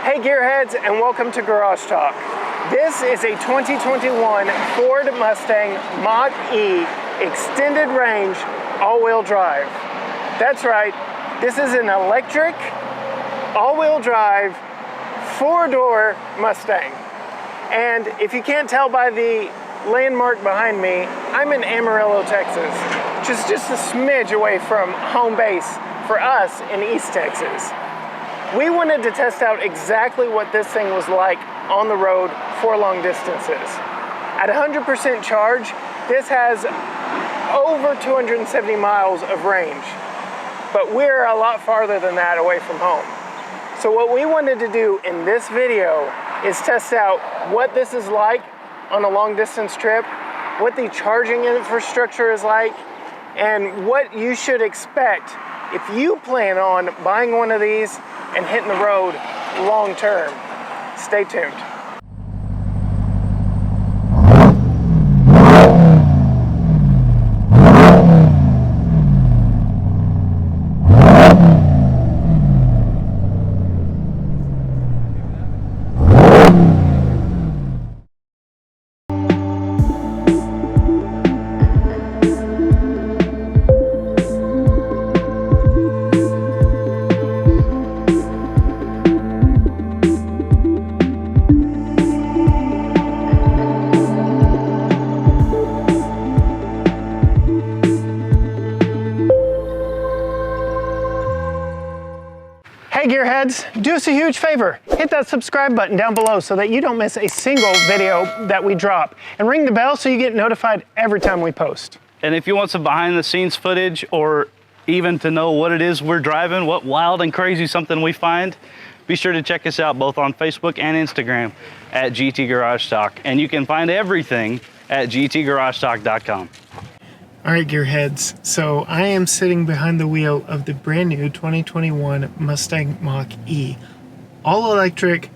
Hey gearheads, and welcome to Garage Talk. This is a 2021 Ford Mustang Mach E extended range all-wheel drive. That's right, this is an electric all-wheel drive four-door Mustang. And if you can't tell by the landmark behind me, I'm in Amarillo, Texas, which is just a smidge away from home base for us in East Texas. We wanted to test out exactly what this thing was like on the road for long distances. At 100% charge, this has over 270 miles of range, but we're a lot farther than that away from home. So what we wanted to do in this video is test out what this is like on a long distance trip, what the charging infrastructure is like, and what you should expect if you plan on buying one of these and hitting the road long term. Stay tuned. Hey gearheads, do us a huge favor. Hit that subscribe button down below so that you don't miss a single video that we drop. And ring the bell so you get notified every time we post. And if you want some behind the scenes footage or even to know what it is we're driving, what wild and crazy something we find, be sure to check us out both on Facebook and Instagram at GT Garage Talk. And you can find everything at gtgaragetalk.com. All right, gearheads, so I am sitting behind the wheel of the brand new 2021 Mustang Mach E, all electric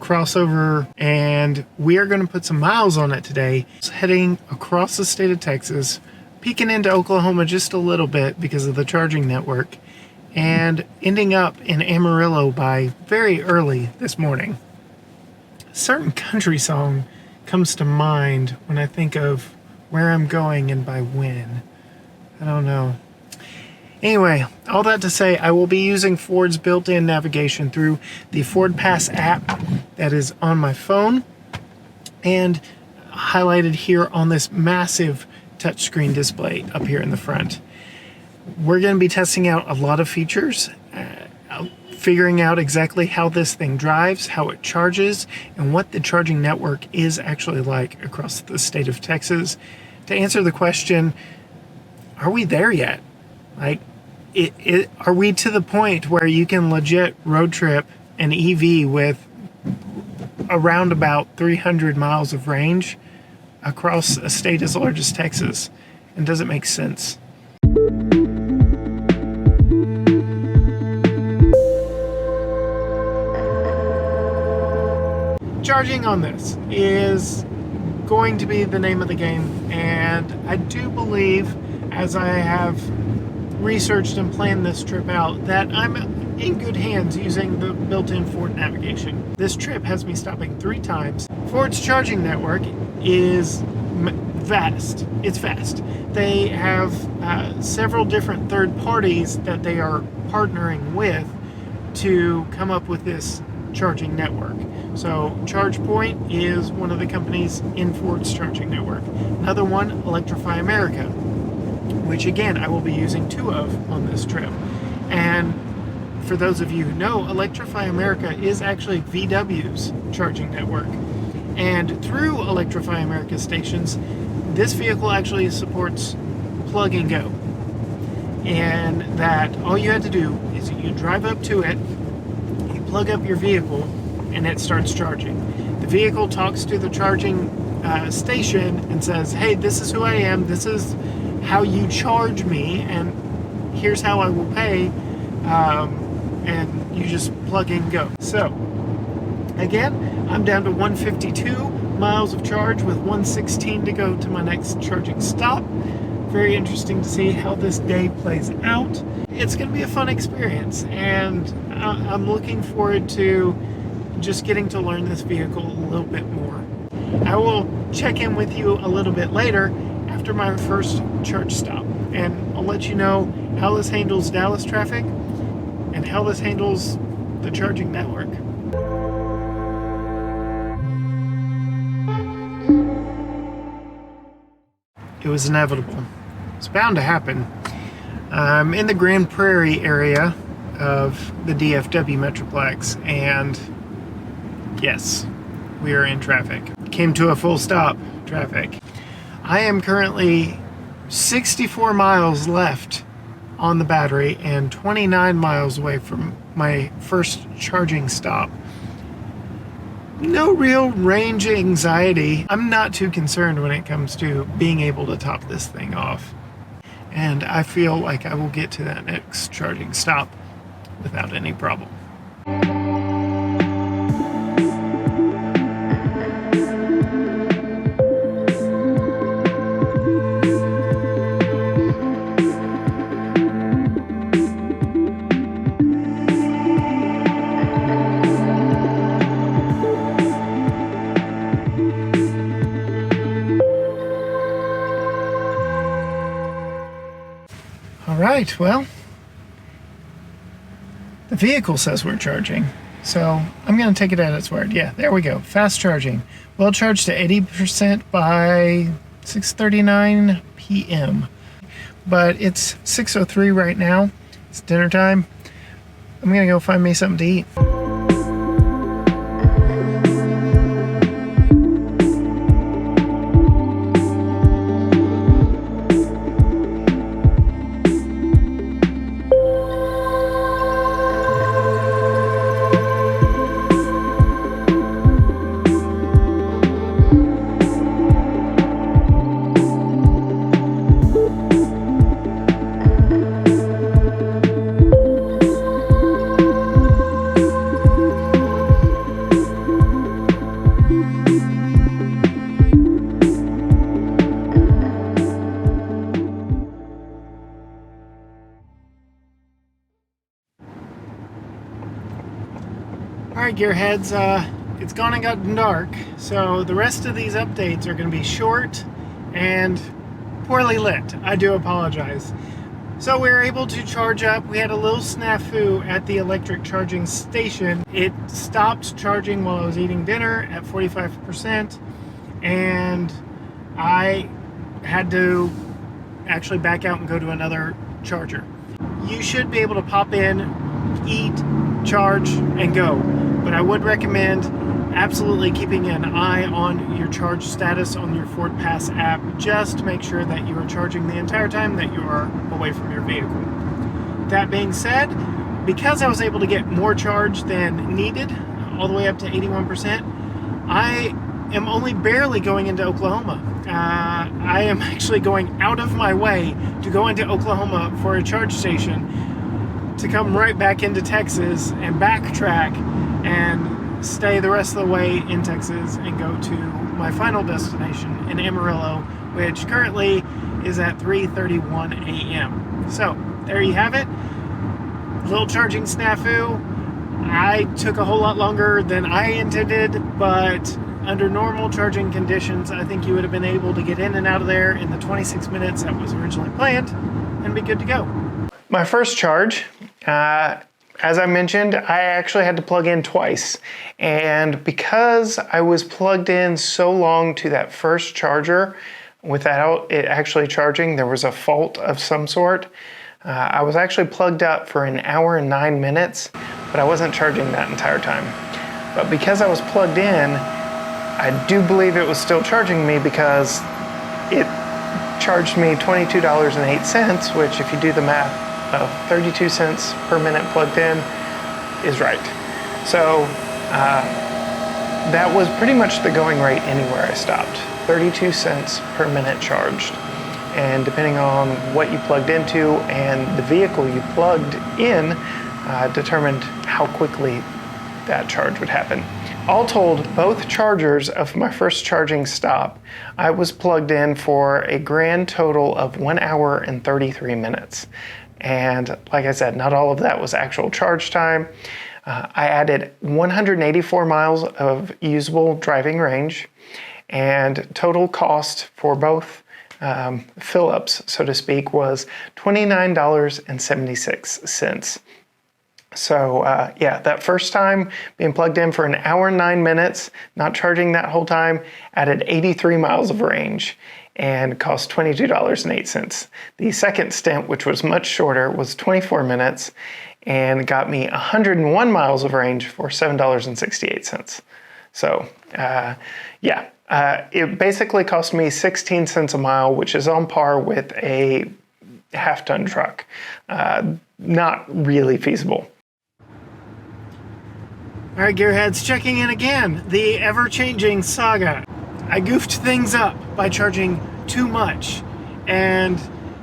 crossover, and we are going to put some miles on it today. It's heading across the state of Texas, peeking into Oklahoma just a little bit because of the charging network, and ending up in Amarillo by very early this morning. A certain country song comes to mind when I think of where I'm going and by when. I don't know. Anyway, all that to say, I will be using Ford's built-in navigation through the Ford Pass app that is on my phone and highlighted here on this massive touchscreen display up here in the front. We're going to be testing out a lot of features, figuring out exactly how this thing drives, how it charges, and what the charging network is actually like across the state of Texas. To answer the question, are we there yet? Like, are we to the point where you can legit road trip an EV with around about 300 miles of range across a state as large as Texas? And does it make sense? Charging on this is going to be the name of the game, and I do believe, as I have researched and planned this trip out, that I'm in good hands using the built-in Ford navigation. This trip has me stopping 3 times. Ford's charging network is vast. It's vast. They have several different third parties that they are partnering with to come up with this charging network. So ChargePoint is one of the companies in Ford's charging network. Another one, Electrify America, which again I will be using 2 of on this trip. And for those of you who know, Electrify America is actually VW's charging network. And through Electrify America stations, this vehicle actually supports plug and go. And that all you had to do is you drive up to it, you plug up your vehicle, and it starts charging. The vehicle talks to the charging station and says, hey, this is who I am, this is how you charge me, and here's how I will pay, and you just plug and go. So, again, I'm down to 152 miles of charge with 116 to go to my next charging stop. Very interesting to see how this day plays out. It's going to be a fun experience, and I'm looking forward to just getting to learn this vehicle a little bit more. I will check in with you a little bit later after my first charge stop, and I'll let you know how this handles Dallas traffic and how this handles the charging network. It was inevitable. It's bound to happen. I'm in the Grand Prairie area of the DFW Metroplex, and yes, we are in traffic. Came to a full stop traffic. I am currently 64 miles left on the battery and 29 miles away from my first charging stop. No real range anxiety. I'm not too concerned when it comes to being able to top this thing off. And I feel like I will get to that next charging stop without any problem. All right, well, the vehicle says we're charging, so I'm going to take it at its word. Yeah, there we go. Fast charging. We'll charge to 80% by 6:39 p.m. But it's 6:03 right now. It's dinner time. I'm going to go find me something to eat. Alright, gearheads, it's gone and gotten dark, so the rest of these updates are going to be short and poorly lit. I do apologize. So we were able to charge up. We had a little snafu at the electric charging station. It stopped charging while I was eating dinner at 45%, and I had to actually back out and go to another charger. You should be able to pop in, eat, charge, and go. But I would recommend absolutely keeping an eye on your charge status on your Ford Pass app, just to make sure that you are charging the entire time that you are away from your vehicle. That being said, because I was able to get more charge than needed, all the way up to 81%, I am only barely going into Oklahoma. I am actually going out of my way to go into Oklahoma for a charge station, to come right back into Texas and backtrack and stay the rest of the way in Texas and go to my final destination in Amarillo, which currently is at 3:31 a.m. So there you have it. Little charging snafu. I took a whole lot longer than I intended, but under normal charging conditions, I think you would have been able to get in and out of there in the 26 minutes that was originally planned and be good to go. My first charge, as I mentioned, I actually had to plug in twice. And because I was plugged in so long to that first charger without it actually charging, there was a fault of some sort. I was actually plugged up for an hour and 9 minutes, but I wasn't charging that entire time. But because I was plugged in, I do believe it was still charging me, because it charged me $22.08, which, if you do the math, 32 cents per minute plugged in is right. So that was pretty much the going rate anywhere I stopped. 32 cents per minute charged. And depending on what you plugged into and the vehicle you plugged in, determined how quickly that charge would happen. All told, both chargers of my first charging stop, I was plugged in for a grand total of 1 hour and 33 minutes. And like I said, not all of that was actual charge time. I added 184 miles of usable driving range, and total cost for both fill-ups, so to speak, was $29.76. So yeah, that first time being plugged in for an hour and 9 minutes, not charging that whole time, added 83 miles of range and cost $22.08. The second stint, which was much shorter, was 24 minutes and got me 101 miles of range for $7.68. So yeah, it basically cost me 16 cents a mile, which is on par with a half-ton truck. Not really feasible. All right, gearheads, checking in again. The ever-changing saga. I goofed things up by charging too much, and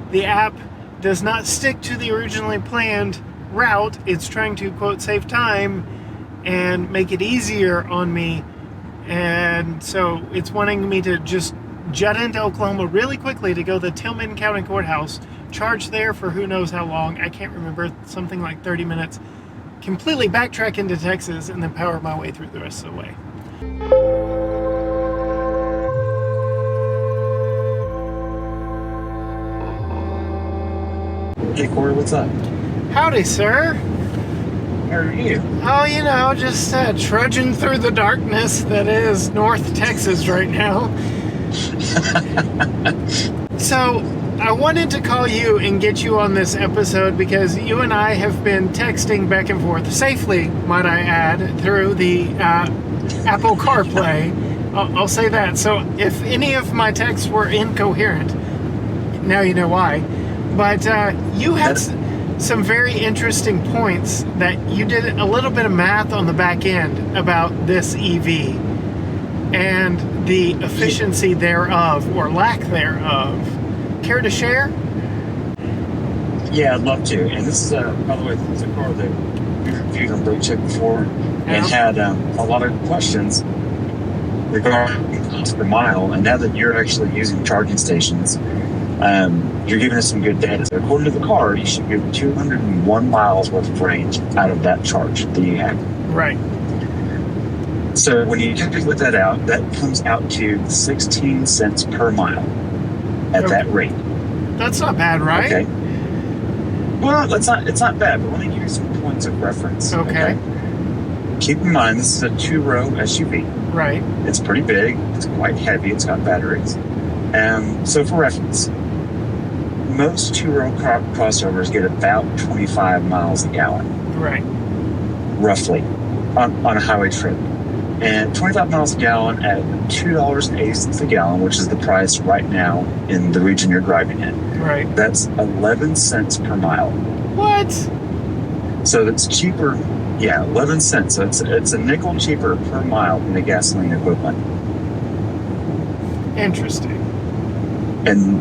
the app does not stick to the originally planned route. It's trying to, quote, save time and make it easier on me, and so it's wanting me to just jet into Oklahoma really quickly to go to the Tillman County Courthouse, charge there for who knows how long, I can't remember, something like 30 minutes, completely backtrack into Texas, and then power my way through the rest of the way. Hey Cory, what's up? Howdy, sir. How are you? Oh, you know, just trudging through the darkness that is North Texas right now. So, I wanted to call you and get you on this episode because you and I have been texting back and forth, safely, might I add, through the Apple CarPlay. I'll say that. So, if any of my texts were incoherent, now you know why. But you had some very interesting points that you did a little bit of math on the back end about this EV and the efficiency thereof, or lack thereof. Care to share? Yeah, I'd love to. And this is, by the way, this is a car that we reviewed on Brake Check before and had a lot of questions regarding cost per mile. And now that you're actually using charging stations, you're giving us some good data. So according to the car, you should get 201 miles worth of range out of that charge that you have. Right. So when you calculate that out, that comes out to 16 cents per mile at that rate. That's not bad, right? Okay. Well, it's not bad, but let me give you some points of reference. Okay. Keep in mind, this is a 2-row SUV. Right. It's pretty big. It's quite heavy. It's got batteries. So for reference, most 2-row crossovers get about 25 miles a gallon. Right. Roughly on a highway trip. And 25 miles a gallon at $2.80 a gallon, which is the price right now in the region you're driving in. Right. That's 11 cents per mile. What? So that's cheaper. Yeah, 11 cents. So it's a nickel cheaper per mile than the gasoline equivalent. Interesting. And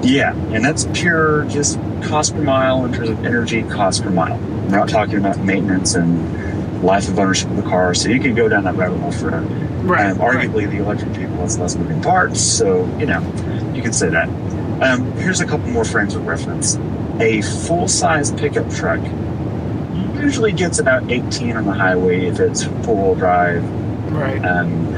yeah, and that's pure just cost per mile in terms of energy cost per mile. We're not talking about maintenance and life of ownership of the car, so you can go down that rabbit hole forever. Right. Arguably, the electric vehicle has less moving parts, so you can say that. Here's a couple more frames of reference. A full-size pickup truck usually gets about 18 on the highway if it's four-wheel drive. Right.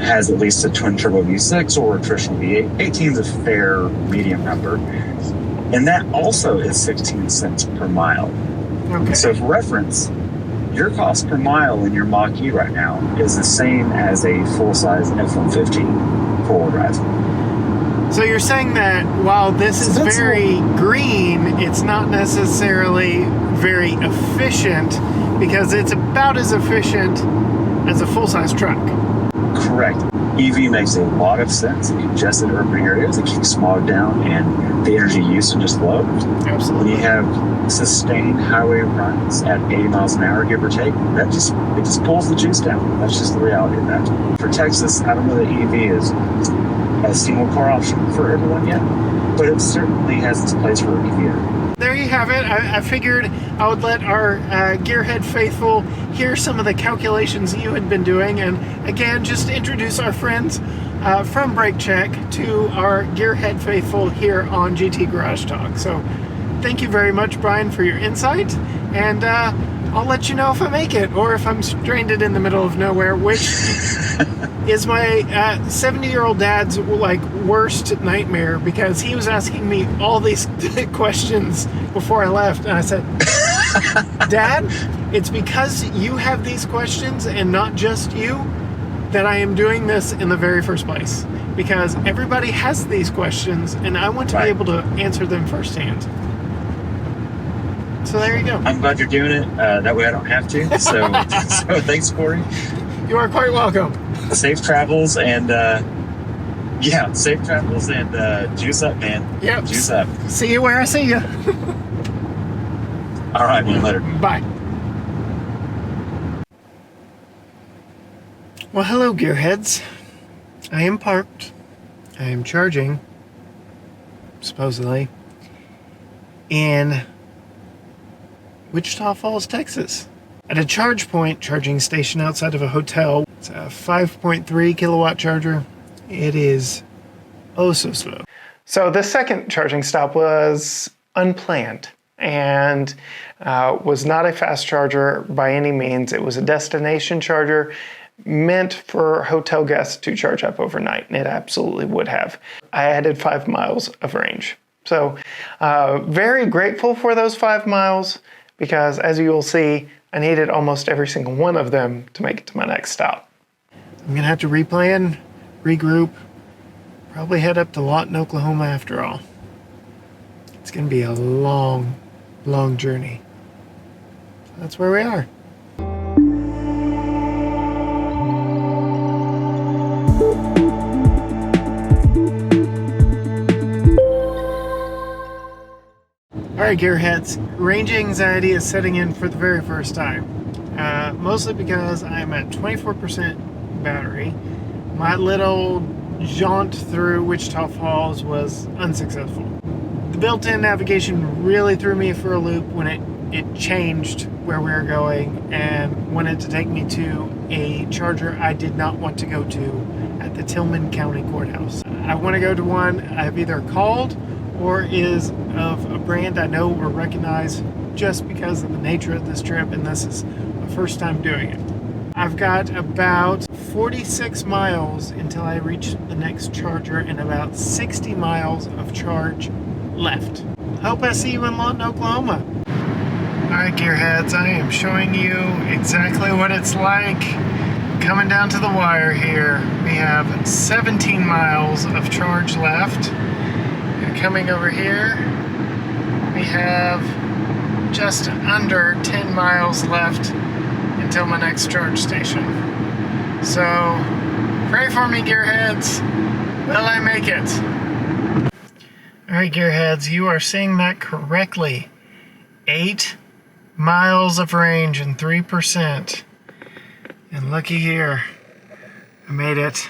Has at least a twin-turbo V6 or a traditional V8. 18 is a fair medium number, and that also is 16 cents per mile. Okay. So for reference, your cost per mile in your Mach E right now is the same as a full-size F-150 four-wheel drive. So you're saying that while this is very green, it's not necessarily very efficient because it's about as efficient as a full-size truck. Correct. EV makes a lot of sense in congested urban areas. It keeps smog down and the energy usage is low. Absolutely. When you have sustained highway runs at 80 miles an hour, give or take, it just pulls the juice down. That's just the reality of that. For Texas, I don't know that EV is a single car option for everyone yet, but it certainly has its place for a commuter. There you have it. I figured I would let our Gearhead faithful hear some of the calculations you had been doing, and again, just to introduce our friends from Brake Check to our Gearhead faithful here on GT Garage Talk. So thank you very much, Brian, for your insight, and I'll let you know if I make it or if I'm stranded in the middle of nowhere, which is my 70-year-old dad's like worst nightmare, because he was asking me all these questions before I left, and I said, Dad, it's because you have these questions and not just you that I am doing this in the very first place, because everybody has these questions and I want to be able to answer them firsthand. So there you go. I'm glad you're doing it. That way I don't have to. So thanks, Cory. You are quite welcome. Safe travels and safe travels and juice up, man. Yep. Juice up. See you where I see you. All right, man. Later. Bye. Well, hello, gearheads. I am parked. I am charging, supposedly, in Wichita Falls, Texas, at a charge point charging station outside of a hotel. It's a 5.3 kilowatt charger. It is oh so slow. So the second charging stop was unplanned and was not a fast charger by any means. It was a destination charger meant for hotel guests to charge up overnight, and it absolutely would have. I added 5 miles of range. So very grateful for those 5 miles, because as you will see, I needed almost every single one of them to make it to my next stop. I'm gonna have to replan, regroup, probably head up to Lawton, Oklahoma after all. It's gonna be a long, long journey. That's where we are. Alright, gearheads, range anxiety is setting in for the very first time. Mostly because I'm at 24% battery. My little jaunt through Wichita Falls was unsuccessful. The built-in navigation really threw me for a loop when it changed where we were going and wanted to take me to a charger I did not want to go to at the Tillman County Courthouse. I want to go to one I've either called or is of a brand I know or recognize just because of the nature of this trip, and this is my first time doing it. I've got about 46 miles until I reach the next charger and about 60 miles of charge left. Hope I see you in Lawton, Oklahoma. Alright, gearheads, I am showing you exactly what it's like coming down to the wire here. We have 17 miles of charge left. Coming over here, we have just under 10 miles left until my next charge station. So, pray for me, gearheads. Will I make it? Alright, gearheads, you are seeing that correctly. 8 miles of range and 3%. And looky here, I made it.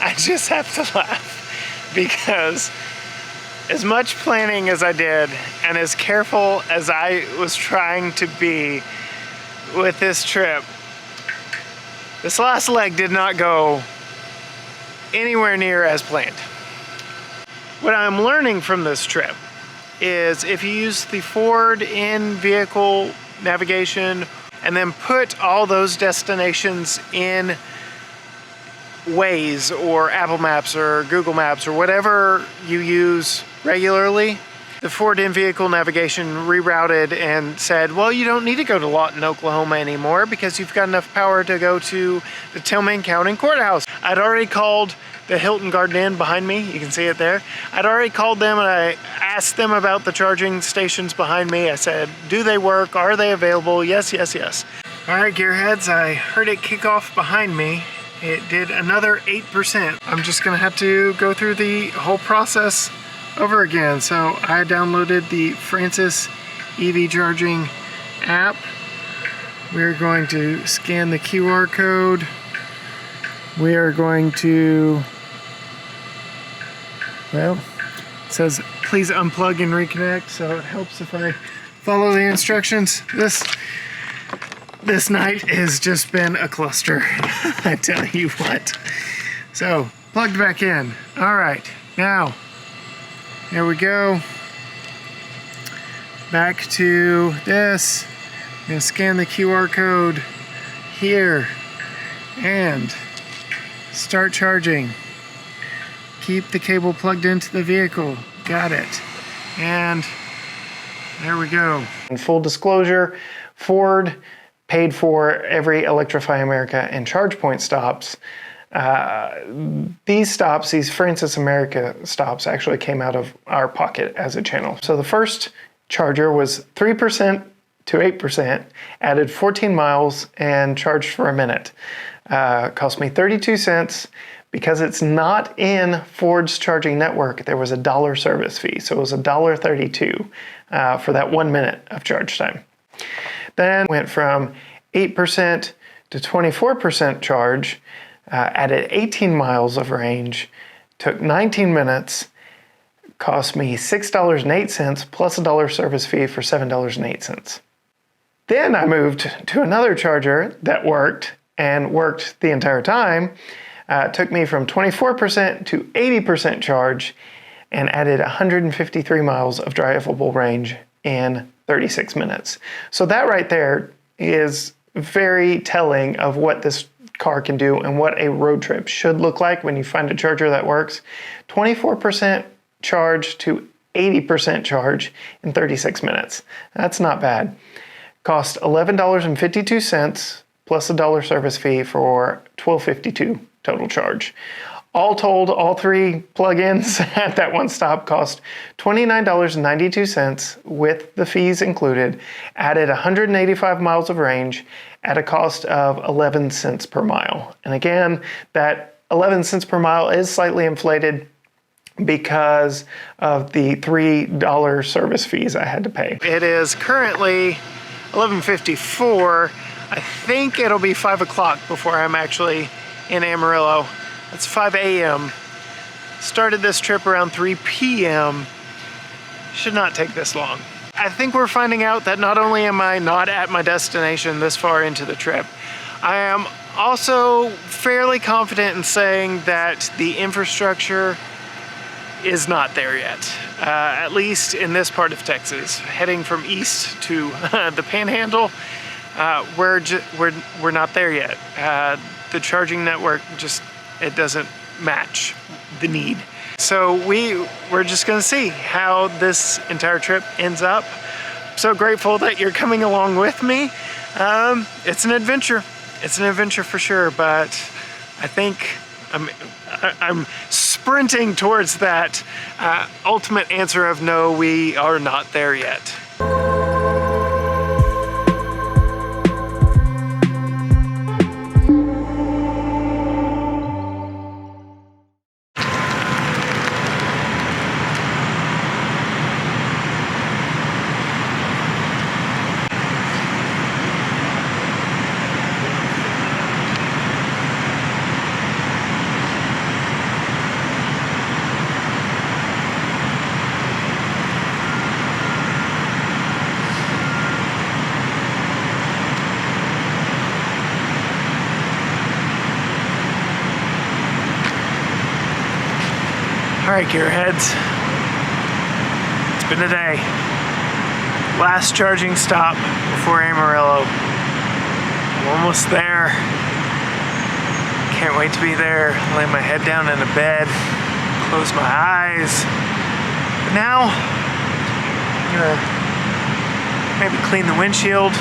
I just have to laugh because as much planning as I did and as careful as I was trying to be with this trip, this last leg did not go anywhere near as planned. What I'm learning from this trip is if you use the forward in-vehicle navigation and then put all those destinations in Waze or Apple Maps or Google Maps or whatever you use regularly, the forward in-vehicle navigation rerouted and said, well, you don't need to go to Lawton, Oklahoma anymore because you've got enough power to go to the Tillman County Courthouse. I'd already called the Hilton Garden Inn behind me. You can see it there. I'd already called them and I asked them about the charging stations behind me. I said, do they work? Are they available? Yes, yes, yes. All right, gearheads, I heard it kick off behind me. It did another 8%. I'm just gonna have to go through the whole process over again. So I downloaded the Francis EV charging app. We're going to scan the QR code. We are going to, well, it says please unplug and reconnect, so it helps if I follow the instructions. This night has just been a cluster, I tell you what. So, plugged back in. All right, now, here we go. back to this. I'm gonna scan the QR code here and start charging. Keep the cable plugged into the vehicle. Got it. And there we go. In full disclosure, Ford paid for every Electrify America and ChargePoint stops. These stops, these Francis America stops, actually came out of our pocket as a channel. So the first charger was 3% to 8%, added 14 miles, and charged for a minute. Cost me 32 cents. Because it's not in Ford's charging network, there was a $1 service fee. So it was $1.32 for that 1 minute of charge time. Then went from 8% to 24% charge, added 18 miles of range, took 19 minutes, cost me $6.08 plus a $1 service fee for $7.08. Then I moved to another charger that worked and worked the entire time. Took me from 24% to 80% charge and added 153 miles of drivable range in 36 minutes. So that right there is very telling of what this car can do and what a road trip should look like when you find a charger that works. 24% charge to 80% charge in 36 minutes. That's not bad. Cost $11.52 plus a $1 service fee for $12.52 total charge. All told, all three plug-ins at that one stop cost $29.92 with the fees included, added 185 miles of range at a cost of 11 cents per mile. And again, that 11 cents per mile is slightly inflated because of the $3 service fees I had to pay. It is currently 11:54. I think it'll be 5 o'clock before I'm actually in Amarillo. It's 5 a.m. Started this trip around 3 p.m. Should not take this long. I think we're finding out that not only am I not at my destination this far into the trip, I am also fairly confident in saying that the infrastructure is not there yet. At least in this part of Texas. Heading from east to the Panhandle, we're not there yet. The charging network it doesn't match the need. So we're just gonna see how this entire trip ends up. So grateful that you're coming along with me. It's an adventure. It's an adventure for sure, but I think I'm sprinting towards that ultimate answer of no, we are not there yet. All right, gearheads, it's been a day. Last charging stop before Amarillo. I'm almost there. Can't wait to be there. Lay my head down in a bed, close my eyes. But now, I'm gonna maybe clean the windshield,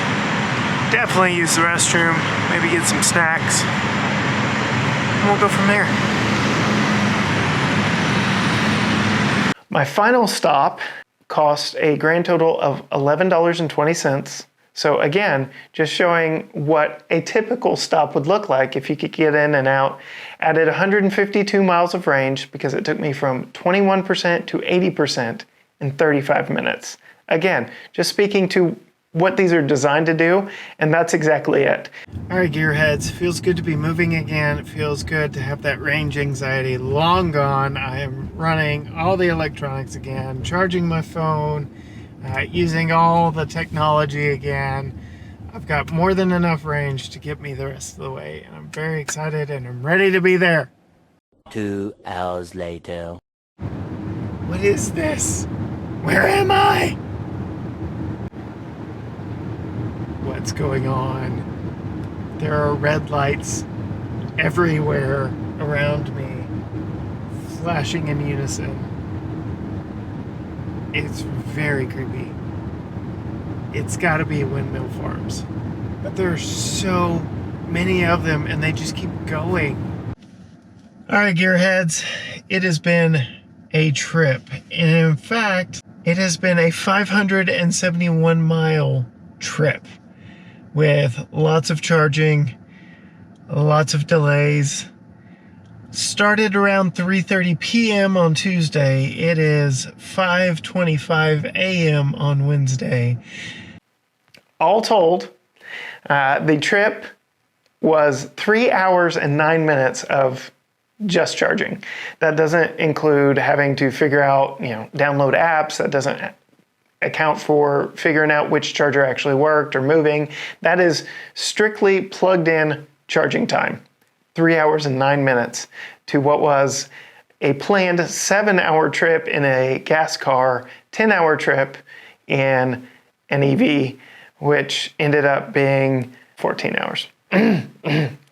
definitely use the restroom, maybe get some snacks, and we'll go from there. My final stop cost a grand total of $11.20. So again, just showing what a typical stop would look like if you could get in and out. Added 152 miles of range because it took me from 21% to 80% in 35 minutes. Again, just speaking to what these are designed to do, and that's exactly it. All right, gearheads, feels good to be moving again. It feels good to have that range anxiety long gone. I am running all the electronics again, charging my phone, using all the technology again. I've got more than enough range to get me the rest of the way, and I'm very excited and I'm ready to be there. 2 hours later. What is this? Where am I? what's going on. There are red lights everywhere around me, flashing in unison. It's very creepy. It's gotta be windmill farms. But there are so many of them and they just keep going. Alright, gearheads, it has been a trip. And in fact, it has been a 571 mile trip with lots of charging, lots of delays. Started around 3:30 p.m. on Tuesday. It is 5:25 a.m. on Wednesday. All told, the trip was 3 hours and 9 minutes of just charging. That doesn't include having to figure out, download apps. That doesn't account for figuring out which charger actually worked or moving. That is strictly plugged in charging time. 3 hours and 9 minutes to what was a planned 7-hour trip in a gas car, 10-hour trip in an EV, which ended up being 14 hours.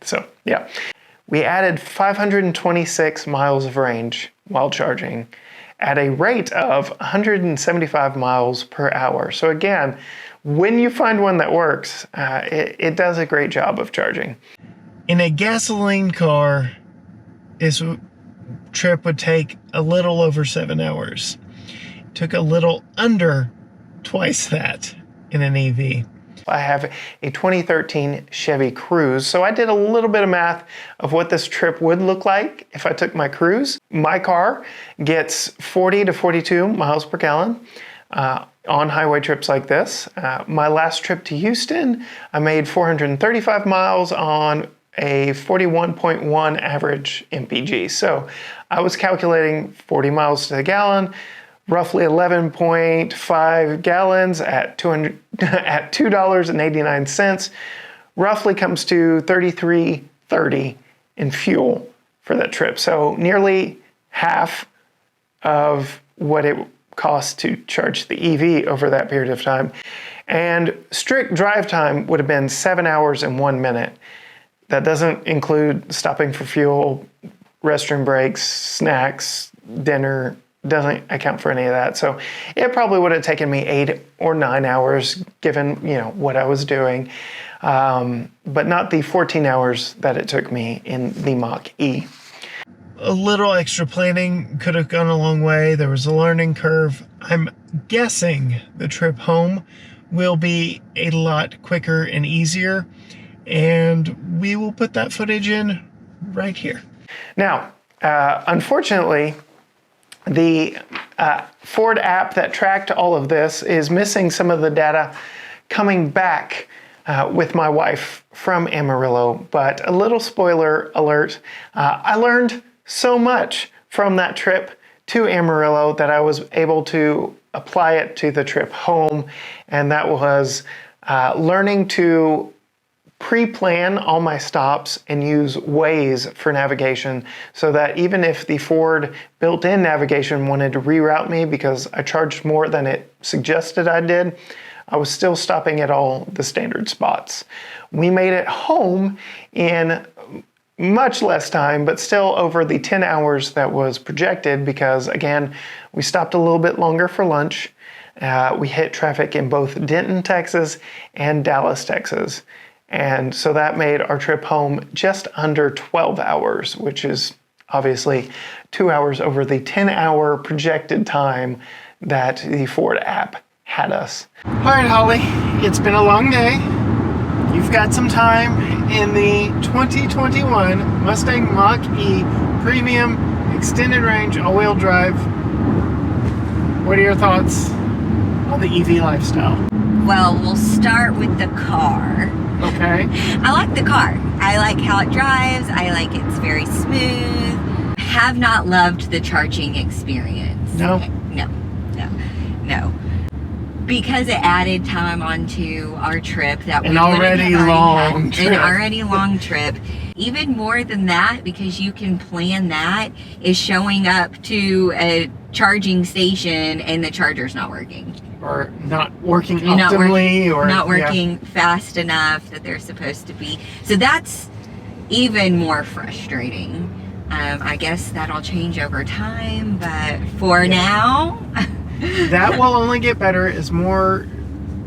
So, yeah. We added 526 miles of range while charging at a rate of 175 miles per hour. So again, when you find one that works, it does a great job of charging. In a gasoline car, this trip would take a little over 7 hours. It took a little under twice that in an EV. I have a 2013 Chevy Cruze, so I did a little bit of math of what this trip would look like if I took my Cruze. My car gets 40 to 42 miles per gallon on highway trips like this. My last trip to Houston, I made 435 miles on a 41.1 average MPG. So I was calculating 40 miles to the gallon, roughly 11.5 gallons at $2.89, roughly comes to $33.30 in fuel for that trip. So nearly half of what it costs to charge the EV over that period of time. And strict drive time would have been 7 hours and 1 minute. That doesn't include stopping for fuel, restroom breaks, snacks, dinner. Doesn't account for any of that. So it probably would have taken me 8 or 9 hours given, what I was doing, but not the 14 hours that it took me in the Mach E. A little extra planning could have gone a long way. There was a learning curve. I'm guessing the trip home will be a lot quicker and easier, and we will put that footage in right here. Now, unfortunately, the Ford app that tracked all of this is missing some of the data coming back with my wife from Amarillo. But a little spoiler alert, I learned so much from that trip to Amarillo that I was able to apply it to the trip home. And that was learning to pre-plan all my stops and use Waze for navigation so that even if the Ford built-in navigation wanted to reroute me because I charged more than it suggested I did, I was still stopping at all the standard spots. We made it home in much less time, but still over the 10 hours that was projected because, again, we stopped a little bit longer for lunch. We hit traffic in both Denton, Texas and Dallas, Texas. And so that made our trip home just under 12 hours, which is obviously 2 hours over the 10-hour projected time that the Ford app had us. All right, Holly, it's been a long day. You've got some time in the 2021 Mustang Mach E Premium Extended Range All-Wheel Drive. What are your thoughts on the EV lifestyle? Well, we'll start with the car. Okay. I like the car. I like how it drives. I like it's very smooth. Have not loved the charging experience. No? No. Because it added time onto our trip that we An already long trip. An already long trip. Even more than that, because you can plan that, is showing up to a charging station and the charger's not working. or not working You're optimally, or not working fast enough that they're supposed to be. So that's even more frustrating. I guess that'll change over time, but for now, that will only get better as more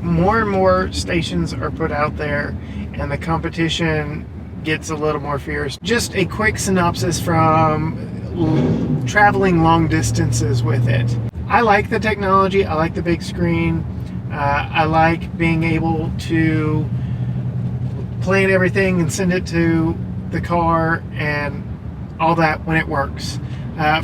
and more stations are put out there and the competition gets a little more fierce. Just a quick synopsis from traveling long distances with it. I like the technology. I like the big screen. I like being able to plan everything and send it to the car and all that when it works.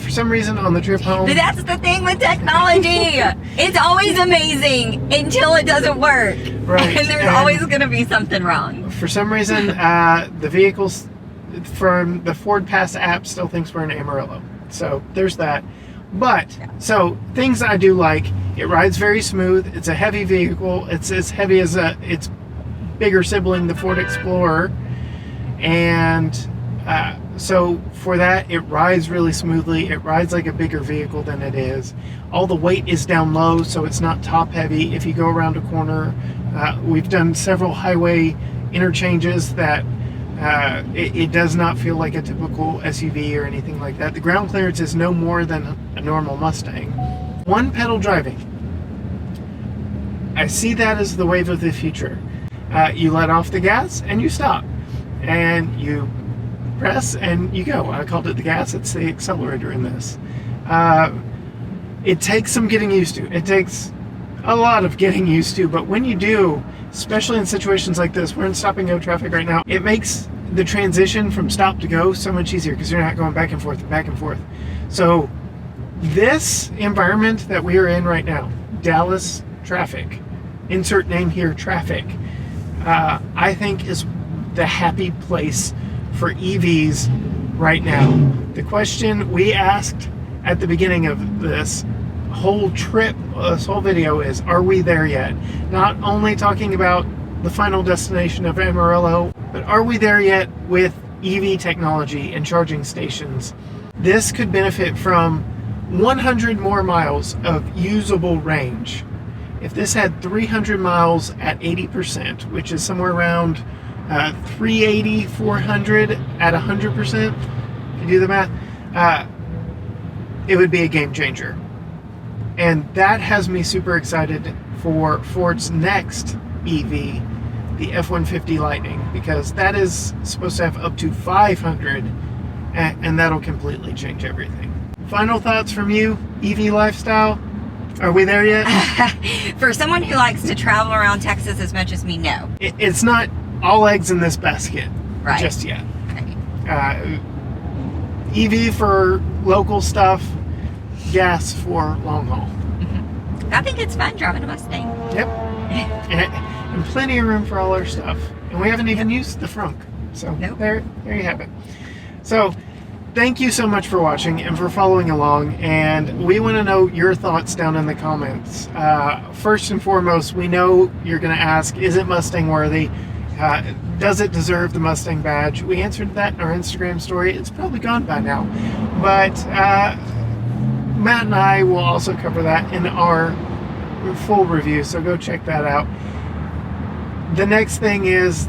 For some reason on the trip home... But that's the thing with technology. It's always amazing until it doesn't work. Right. And there's always going to be something wrong. For some reason, the vehicles from the Ford Pass app still thinks we're in Amarillo. So there's that. But, so things I do like, it rides very smooth. It's a heavy vehicle. It's as heavy as its bigger sibling, the Ford Explorer. And so for that, it rides really smoothly. It rides like a bigger vehicle than it is. All the weight is down low, so it's not top heavy. If you go around a corner, we've done several highway interchanges that it does not feel like a typical SUV or anything like that. The ground clearance is no more than a normal Mustang. One pedal driving. I see that as the wave of the future. You let off the gas and you stop. And you press and you go. I called it the gas, it's the accelerator in this. It takes some getting used to. It takes a lot of getting used to, but when you do, especially in situations like this, we're in stop and go traffic right now, it makes the transition from stop to go so much easier because you're not going back and forth and back and forth. So this environment that we are in right now, Dallas traffic, insert name here, traffic, I think is the happy place for EVs right now. The question we asked at the beginning of this whole trip, this whole video is, are we there yet? Not only talking about the final destination of Amarillo, but are we there yet with EV technology and charging stations? This could benefit from 100 more miles of usable range. If this had 300 miles at 80%, which is somewhere around 380, 400 at 100%, if you do the math, it would be a game changer. And that has me super excited for Ford's next EV, the F-150 Lightning, because that is supposed to have up to 500, and that'll completely change everything. Final thoughts from you, EV lifestyle? Are we there yet? For someone who likes to travel around Texas as much as me, no. It's not all eggs in this basket just yet. Right. EV for local stuff, gas for long haul. Mm-hmm. I think it's fun driving a Mustang. Yep. and plenty of room for all our stuff. And we haven't even used the frunk. So there you have it. So thank you so much for watching and for following along. And we want to know your thoughts down in the comments. First and foremost, we know you're going to ask, is it Mustang worthy? Does it deserve the Mustang badge? We answered that in our Instagram story. It's probably gone by now. But Matt and I will also cover that in our full review, so go check that out. The next thing is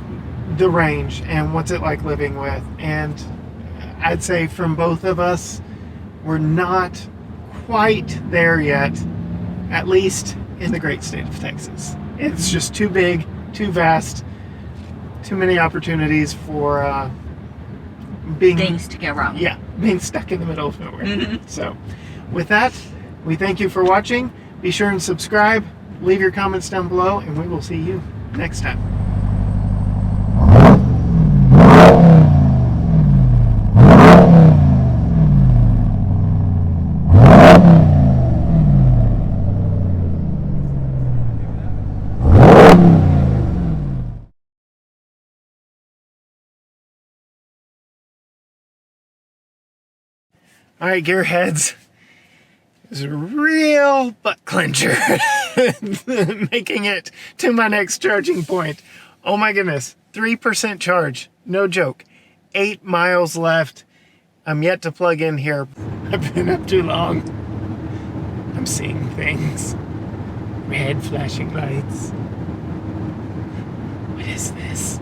the range and what's it like living with. And I'd say from both of us, we're not quite there yet, at least in the great state of Texas. It's just too big, too vast, too many opportunities for things to go wrong. Yeah, being stuck in the middle of nowhere. Mm-hmm. So with that, we thank you for watching. Be sure and subscribe, leave your comments down below, and we will see you next time. All right, gearheads. It's a real butt clencher making it to my next charging point. Oh my goodness, 3% charge, no joke. 8 miles left. I'm yet to plug in here. I've been up too long. I'm seeing things. Red flashing lights. What is this?